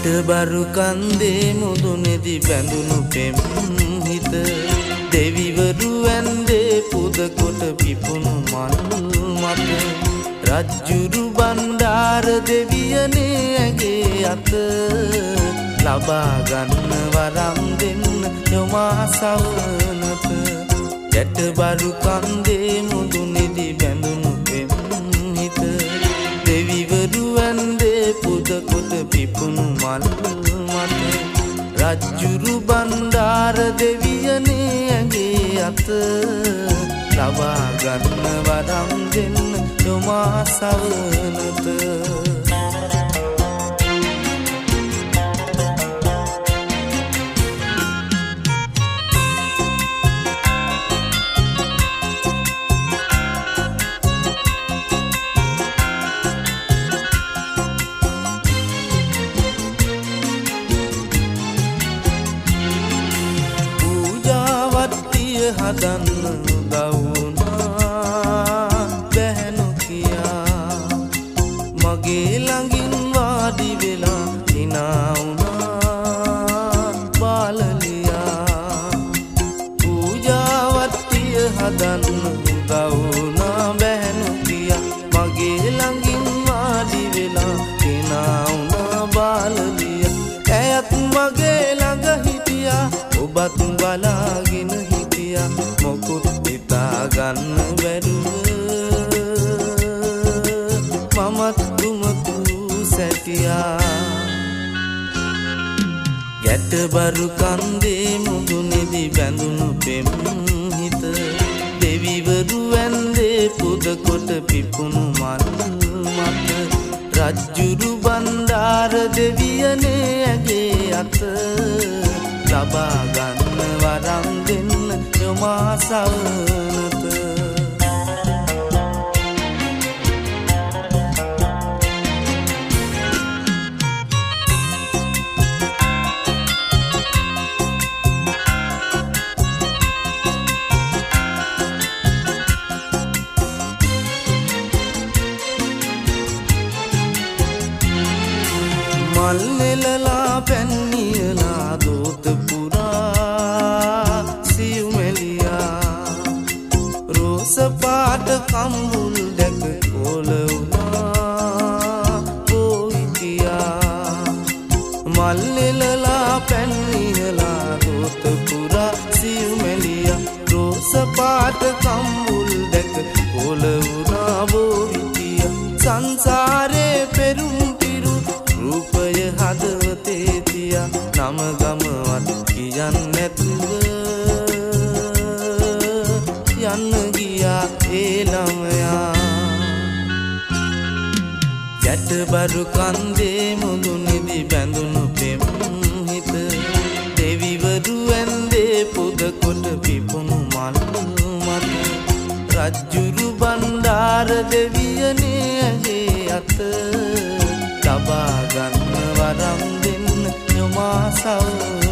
ගැටබරු කන්දේ මුදුනේදි බැඳුණු පෙම් හිත දෙවිවරු ඇන්දේ පුද කොට පිපුණු මල් මත රජ්ජුරු බණ්ඩාර දෙවියනේ ඇගේ අත ලබා ගන්න වරම් දෙන්න යොමා සවනත ගැටබරු කන්දේ මුදුනේදි බැඳුණු පෙම් හිත දෙවිවරු ඇන්දේ පුද කොට පිපුණු මල් මත රජ්ජුරු බණ්ඩාර දෙවියනේ ඇගේ අත ලබා ගන්න වරම් දෙන්න යොමා සවනත හදන්න උදවුනා බැහැනු කියා මගේ ළඟින් වාඩි වෙලා හිනා වුණා බාලලියා පූජාවත්තිය හදන්න උදවුනා බැහැනු කියා මගේ ළඟින් වාඩි වෙලා හිනා වුණා බාලලියා ඇයත් මගේ ළඟ හිටියා ඔබත් බලාගෙන මොකුත් හිතා ගන්න බැරුව මමත් දුමතු සැටියා ගැටබරු කන්දේ මුදුනේදි බැඳුණු පෙම් හිත දෙවිවරු ඇන්දේ පුද කොට පිපුණු මල් මත රජ්ජුරු බණ්ඩාර දෙවියනේ ඇගේ අත ලබා ගන්න වරම් දෙන්න යොමා සවනත මල් නෙලලා පැන්නියලා දෝත පුරා සිව්මෙලියා රෝස පාට කම්බුල් දැක කොළ වුණා පොයිතියා මල් නෙලලා පැන්නියලා දෝත පුරා සිව්මෙලියා රෝස පාට කම්බුල් දැක කොළ වුණා පොයිතියා සංසාරේ පෙරුම් රූපය හදවතේ තියා නම ගමවත් කියන්න නැතුව යන්න ගියා ඒ ළමයා ගැටබරු කන්දේ මුදුනේදි බැඳුණු පෙම් හිත දෙවිවරු ඇන්දේ පුද කොට පිපුණු මල් මත රජ්ජුරු බණ්ඩාර දෙවියනේ ඇගේ අත ලබා ගන්න වරම් දෙන්න යොමා සවනත